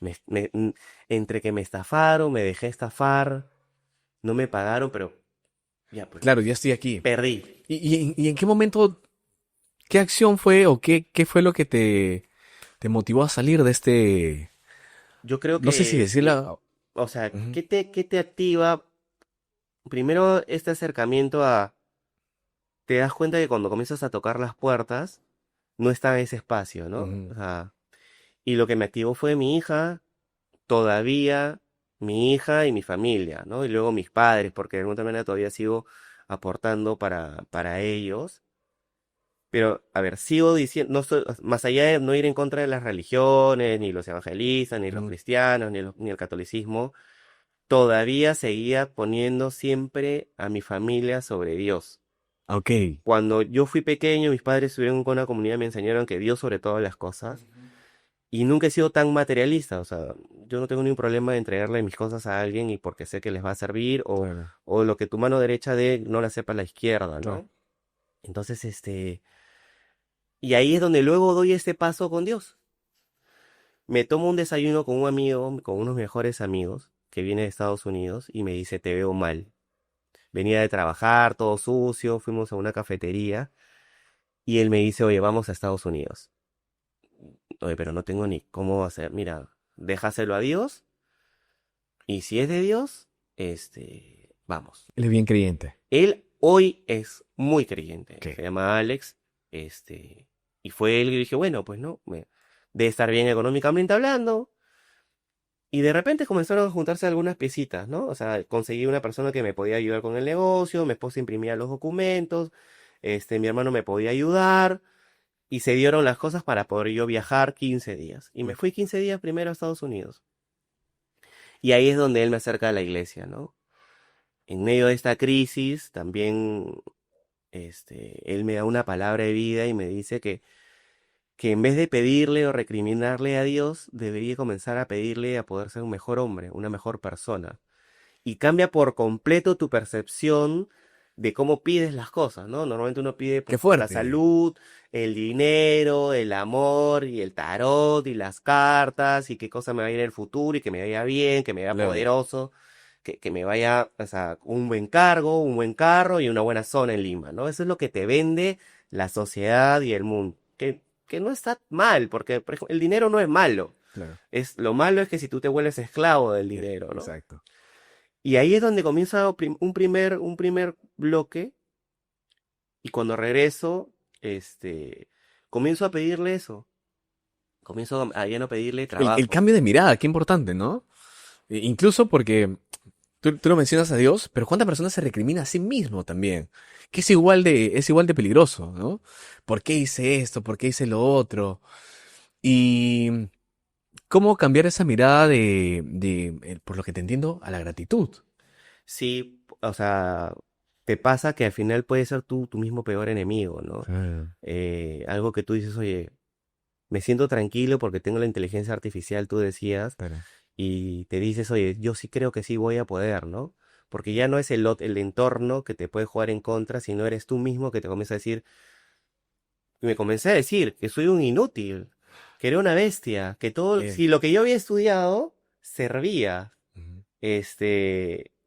Me- me- n- Entre que me estafaron, me dejé estafar, no me pagaron, pero ya pues, Claro, ya estoy aquí. perdí. ¿Y en qué momento, qué acción fue o qué fue lo que te motivó a salir de este, Yo creo no sé si que, decirlo. o sea, Ujú, qué te activa? Primero, este acercamiento a, te das cuenta que cuando comienzas a tocar las puertas, no está en ese espacio, ¿no? O ujú. sea, y lo que me activó fue mi hija, todavía mi hija y mi familia, ¿no? Y luego mis padres, porque de alguna manera todavía sigo aportando para ellos. Pero, a ver, sigo diciendo, no soy, más allá de no ir en contra de las religiones, ni los evangelistas, ni los Ujú. cristianos, ni el catolicismo, todavía seguía poniendo siempre a mi familia sobre Dios. Ok. Cuando yo fui pequeño, mis padres estuvieron con una comunidad y me enseñaron que Dios sobre todas las cosas. Y nunca he sido tan materialista, o sea, yo no tengo ningún problema de entregarle mis cosas a alguien y porque sé que les va a servir, Claro, o lo que tu mano derecha dé no la sepa la izquierda, claro. ¿no? Entonces, y ahí es donde luego doy este paso con Dios. Me tomo un desayuno con un amigo, con unos mejores amigos, que viene de Estados Unidos, y me dice, te veo mal. Venía de trabajar, todo sucio, fuimos a una cafetería, y él me dice, oye, vamos a Estados Unidos. Oye, pero no tengo ni cómo hacer. Mira, déjaselo a Dios. Y si es de Dios, vamos. Él es bien creyente. Él hoy es muy creyente. Ok. Se llama Alex, y fue él que dije, bueno, pues no, debe estar bien económicamente hablando. Y de repente comenzaron a juntarse algunas piecitas, ¿no? O sea, conseguí una persona que me podía ayudar con el negocio, mi esposa imprimía los documentos, mi hermano me podía ayudar, y se dieron las cosas para poder yo viajar 15 días. Y me fui 15 días primero a Estados Unidos. Y ahí es donde él me acerca a la iglesia, ¿no? En medio de esta crisis, también él me da una palabra de vida y me dice que en vez de pedirle o recriminarle a Dios, debería comenzar a pedirle a poder ser un mejor hombre, una mejor persona. Y cambia por completo tu percepción de cómo pides las cosas, ¿no? Normalmente uno pide Qué pues la fuerte. salud, el dinero, el amor y el tarot y las cartas y qué cosa me va a ir en el futuro y que me vaya bien, que me vaya Claro. poderoso, que me vaya, o sea, un buen cargo, un buen carro y una buena zona en Lima, ¿no? Eso es lo que te vende la sociedad y el mundo. Que no está mal, porque por ejemplo, el dinero no es malo. Claro. Lo malo es que si tú te vuelves esclavo del dinero, ¿no? Exacto. Y ahí es donde comienza un primer bloque, y cuando regreso, comienzo a pedirle eso, comienzo a ya no pedirle El trabajo. cambio de mirada, qué importante, ¿no? Incluso porque tú lo mencionas a Dios, pero ¿cuánta persona se recrimina a sí mismo también? Que es igual de peligroso, ¿no? ¿Por qué hice esto? ¿Por qué hice lo otro? Y cómo cambiar esa mirada por lo que te entiendo, a la gratitud. Sí, o sea, te pasa que al final puedes ser tú tu mismo peor enemigo, ¿no? Claro, Algo que tú dices, oye, me siento tranquilo porque tengo la inteligencia artificial, tú decías, claro. y te dices, oye, yo sí creo que sí voy a poder, ¿no? Porque ya no es el entorno que te puede jugar en contra, sino eres tú mismo que te comienza a decir, y me comencé a decir que soy un inútil, que era una bestia, que todo, Eh, si lo que yo había estudiado servía, Ujú.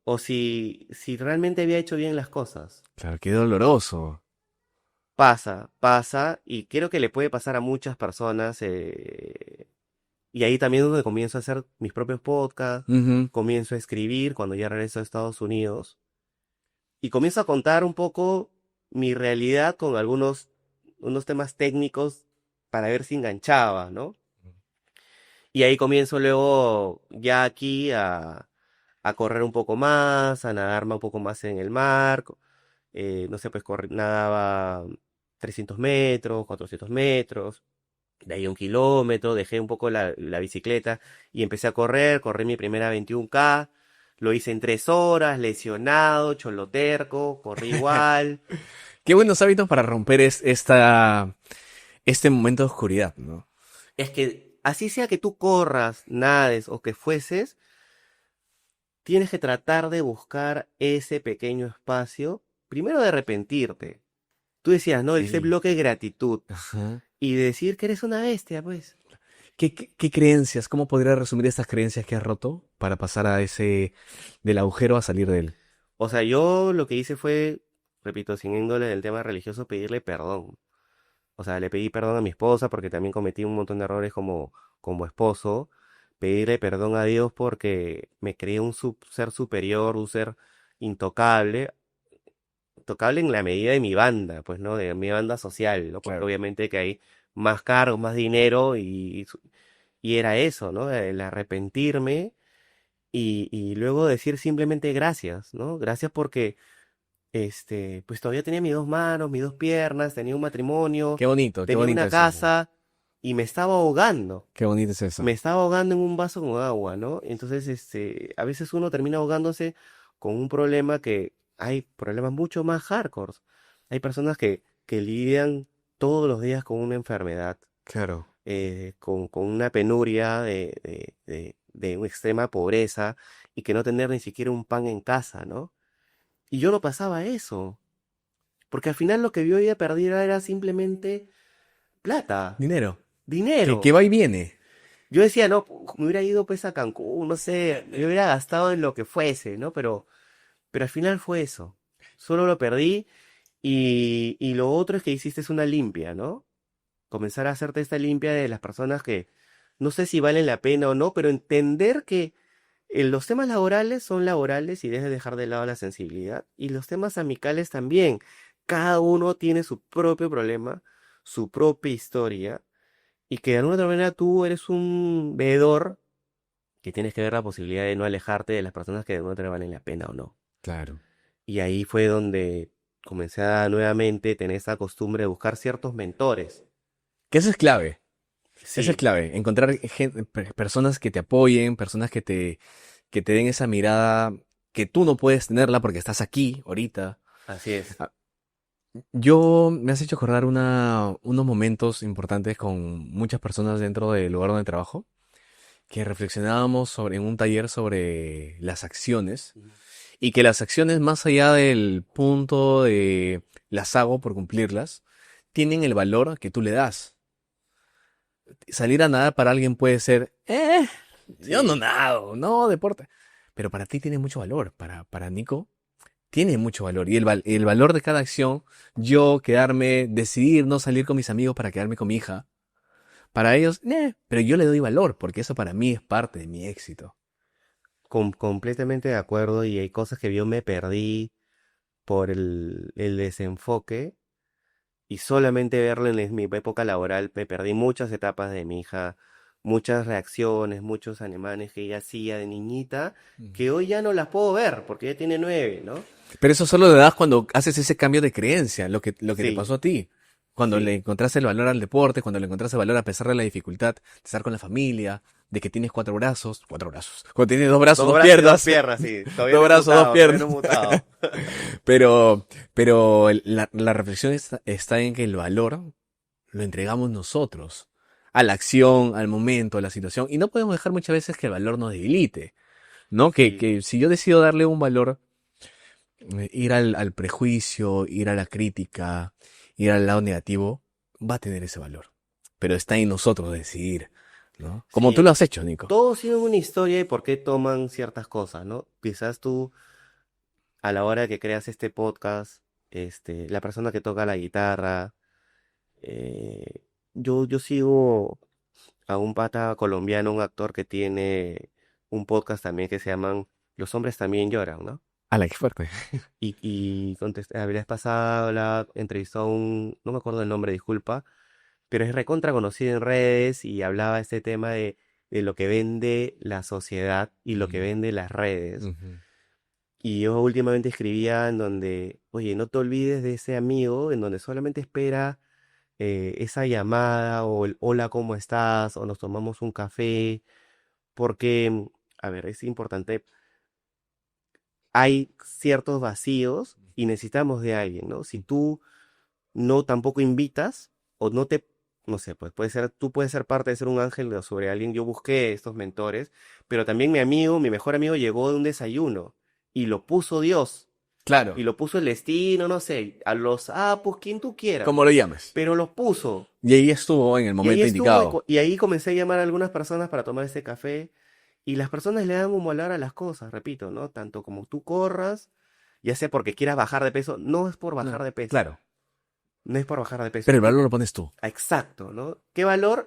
o si realmente había hecho bien las cosas. Claro, qué doloroso. Pasa, y creo que le puede pasar a muchas personas, y ahí también es donde comienzo a hacer mis propios podcasts, Ujú. comienzo a escribir cuando ya regreso a Estados Unidos, y comienzo a contar un poco mi realidad con unos temas técnicos para ver si enganchaba, ¿no? Y ahí comienzo luego ya aquí a correr un poco más, a nadarme un poco más en el mar. No sé, pues nadaba 300 metros, 400 metros, de ahí 1 kilómetro, dejé un poco la bicicleta y empecé a correr, corrí mi primera 21K, lo hice en 3 horas, lesionado, choloterco, corrí igual. Qué buenos hábitos para romper este momento de oscuridad, ¿no? Es que así sea que tú corras, nades o que fueses, tienes que tratar de buscar ese pequeño espacio, primero de arrepentirte. Tú decías, no, ese Sí. bloque de gratitud Ajá. y decir que eres una bestia, pues. ¿Qué creencias, cómo podría resumir estas creencias que has roto para pasar a del agujero a salir de él? O sea, yo lo que hice fue, repito, sin índole del tema religioso, pedirle perdón. O sea, le pedí perdón a mi esposa porque también cometí un montón de errores como esposo. Pedirle perdón a Dios porque me creí un ser superior, un ser intocable, tocable en la medida de mi banda, pues, ¿no? De mi banda social, ¿no? Porque Claro. obviamente que hay más cargos, más dinero y era eso, ¿no? El arrepentirme y luego decir simplemente gracias, ¿no? Gracias porque, pues todavía tenía mis dos manos, mis dos piernas, tenía un matrimonio, Qué tenía bonito una es eso. casa y me estaba ahogando. Qué bonito es eso. Me estaba ahogando en un vaso con agua, ¿no? Entonces, a veces uno termina ahogándose con un problema que hay problemas mucho más hardcore. Hay personas que lidian todos los días con una enfermedad, Claro. con una penuria de una extrema pobreza y que no tener ni siquiera un pan en casa, ¿no? Y yo no pasaba eso, porque al final lo que yo iba a perder era simplemente plata, Dinero. Que dinero. va y viene. Yo decía, no, me hubiera ido pues a Cancún, no sé, me hubiera gastado en lo que fuese, ¿no? Pero al final fue eso. Solo lo perdí y lo otro es que hiciste es una limpia, ¿no? Comenzar a hacerte esta limpia de las personas que no sé si valen la pena o no, pero entender que los temas laborales son laborales y debes dejar de lado la sensibilidad. Y los temas amicales también. Cada uno tiene su propio problema, su propia historia y que de alguna otra manera tú eres un veedor que tienes que ver la posibilidad de no alejarte de las personas que de alguna otra manera valen la pena o no. Claro. Y ahí fue donde comencé a nuevamente tener esa costumbre de buscar ciertos mentores. Que eso es clave. Eso es Sí, clave. Encontrar personas que te apoyen, personas que te den esa mirada que tú no puedes tenerla porque estás aquí, ahorita. así es. Ah, Yo me has hecho acordar unos momentos importantes con muchas personas dentro del lugar donde trabajo, que reflexionábamos en un taller sobre las acciones Ujú. y que las acciones, más allá del punto de las hago por cumplirlas, tienen el valor que tú le das. Salir a nadar para alguien puede ser, yo no Sí, nado, no, deporte. Pero para ti tiene mucho valor, para Nico tiene mucho valor. Y el valor de cada acción, yo quedarme, decidir no salir con mis amigos para quedarme con mi hija, para ellos, pero yo le doy valor, porque eso para mí es parte de mi éxito. completamente de acuerdo y hay cosas que yo me perdí por el desenfoque y solamente verlo en mi época laboral, me perdí muchas etapas de mi hija, muchas reacciones, muchos alemanes que ella hacía de niñita, Ujú. que hoy ya no las puedo ver porque ella tiene 9, ¿no? Pero eso solo le das cuando haces ese cambio de creencia, lo que te Sí, pasó a ti. Cuando le sí. encontraste el valor al deporte, cuando le encontraste el valor a pesar de la dificultad de estar con la familia, de que tienes cuatro brazos. Cuando tienes dos brazos, Dos dos brazos y dos piernas, piernas, sí. Todavía dos no he brazos, dos mutado, todavía piernas. no he mutado. La reflexión está en que el valor lo entregamos nosotros. A la acción, al momento, a la situación. Y no podemos dejar muchas veces que el valor nos debilite, ¿no? Sí, Que si yo decido darle un valor, ir al prejuicio, ir a la crítica, ir al lado negativo, va a tener ese valor. Pero está en nosotros decidir, ¿no? Como tú lo sí. has hecho, Nico. Todos tienen una historia de por qué toman ciertas cosas, ¿no? Quizás tú, a la hora que creas este podcast, la persona que toca la guitarra, eh, yo sigo a un pata colombiano, un actor que tiene un podcast también que se llaman Los hombres también lloran, ¿no? ¡Hala, qué fuerte! Y la vez pasada la entrevistó a no me acuerdo el nombre, disculpa, pero es recontra conocido en redes y hablaba este tema de lo que vende la sociedad y lo que Mm, vende las redes. ujú. Y yo últimamente escribía en donde, oye, no te olvides de ese amigo en donde solamente espera esa llamada o el hola, ¿cómo estás? O nos tomamos un café, porque, a ver, es importante, hay ciertos vacíos y necesitamos de alguien, ¿no? Si tú no tampoco invitas o no te, no sé, pues puede ser, tú puedes ser parte de ser un ángel sobre alguien. Yo busqué estos mentores, pero también mi amigo, mi mejor amigo llegó de un desayuno y lo puso Dios. Claro, Y lo puso el destino, no sé, a los apos, quien tú quieras. como lo llames. Pero los puso. Y ahí estuvo en el Y ahí momento estuvo, indicado. y ahí comencé a llamar a algunas personas para tomar ese café. Y las personas le dan un valor a las cosas, repito, ¿no? Tanto como tú corras, ya sea porque quieras bajar de peso, no es por bajar No, de peso. claro. No es por bajar de peso. Pero el valor lo pones tú. Exacto, ¿no? ¿Qué valor?